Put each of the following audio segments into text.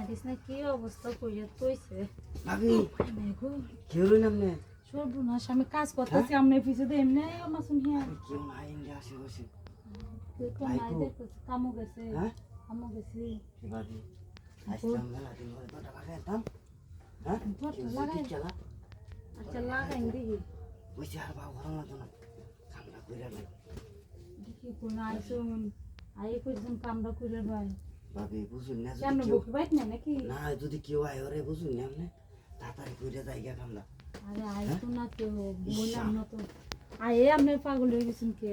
বিছনা কি অবস্থা কইছে ভাবি দেখো কি হলো নামনে সর্বনাশ আমি কাজ করতেছি আমনে পিছনে এমনি মাসুন হিয়া কেউ নাই ইন্ডিয়া আশেপাশে তো নাই দেখতেছি কামো গেছে হ্যাঁ কামো গেছে ভাবি আসলাম মেলা দিন ধরে তোটা লাগাইতাম হ্যাঁ লাগাই চালা আচ্ছা লাগাই দেখি বুঝছি আর বাবু ঘর মতো না কামড়া কইরা নাই দেখি কোন আইসুন আই কইছেন কামড়া কইরা ভাই ভাবি বুঝুন না কেন বুক বাইট না নাকি না যদি কেউ আয় ওরে বুঝুন না আপনি তাড়াতাড়ি কইরা যাইগা কামড়া আরে আইসুন না কেউ বললাম না তো আয়ে আপনি পাগল হয়ে গেছেন কে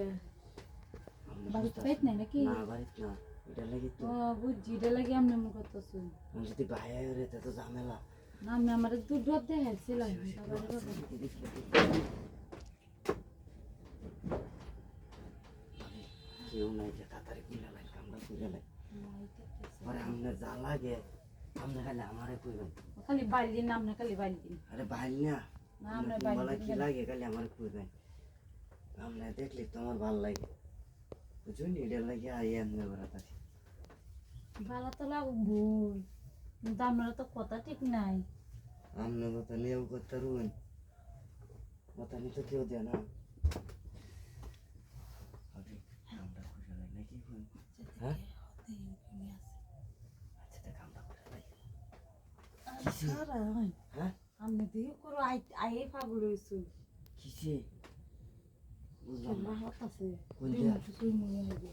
বাড়িতে বাইট না নাকি না বাড়িতে না এটা লাগি তো ও বুঝছি এটা লাগে আপনি মুখ করতেছেন যদি বাইরে ওরে তো ঝামেলা না আমি আমার দুধ দুধ দেখাইছিলাম কেউ নাই যে তাড়াতাড়ি কইরা লাই কামড়া কইরা লাই পরে আমনে যা লাগে আমনে খালি আমারে কইবেন খালি বাইলি না আপনি খালি বাইলি আরে বাইল না না আমরা বলা বাইলি কি লাগে খালি আমারে কইবেন আমনে দেখলি তোমার ভাল লাগে বুঝুন এটা লাগে আই আমনে বরাত ভালো তো লাগবো কিন্তু আপনারা তো কথা ঠিক নাই আমনে কথা নিয়েও করতে রুন কথা নিতে কেউ দেয় না আরে কামড়া কইরা লাই নাকি কোন হ্যাঁ আচ্ছা তা কামড়া কইরা লাই হ্যাঁ আপনি দিয়ে করো আই পাগল হয়েছো কিসে বুঝলাম না আছে কোনটা কিছুই মনে হবে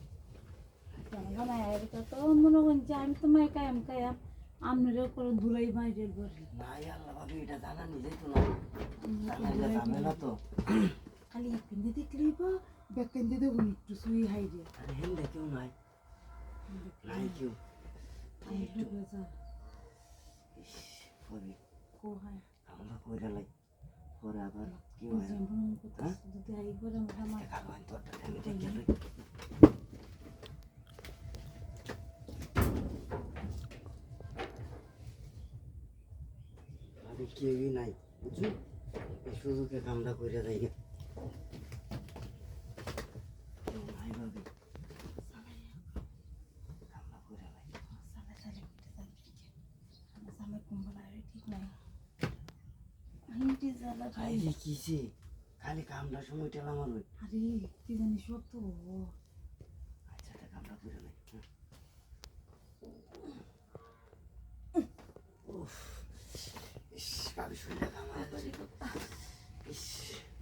তো মনে করেন যে আমি তো মাই কায়াম কায়াম আপনারও করে ধুলাই বাইরের ঘরে না আল্লাহ ভাবি এটা জানা নিজেই তো না জানা ঝামেলা তো খালি এক কেন্দ্রে দেখলেই বা ব্যাক কেন্দ্রে দেখুন একটু শুই হাই রে আরে হেন্দে কেউ নাই নাই কেউ ইস ভাবি কোহায় আমরা কইরা লাই পরে আবার কেউ হয় যদি হাই করে আমার কারণ তোরটা আমি দেখে লই ভাবি কেউই নাই বুঝছো এই সুযোগে কামড়া কইরা যাই নাই ভাবি কামড়া কইরা লাই আরে কিসে খালি কামড়া সময় টেলা মারুই আরে কি জানি সব তো আচ্ছা তা কামড়া কইরা লাই উফ ইস ভাবি শুনে কামড়া বাড়ি ইস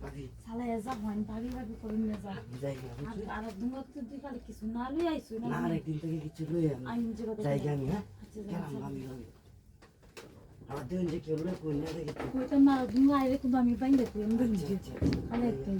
ভাবি সালা এজা হন ভাবি ভাবি করেন না যা যাই না বুঝছো আর দুঙ্গা তো তুই খালি কিছু না লই আইছো না না আরেকদিন থেকে কিছু লই আমি নিজে কথা যাই আমি হ্যাঁ আচ্ছা গেলাম ভাবি ভাবি আমার দিন যে কেউ লই কই না দেখি কইতাম না দুঙ্গা আইরে তো আমি বাইন্দা তুই আমি আচ্ছা, আচ্ছা, আচ্ছা। খালি একটাই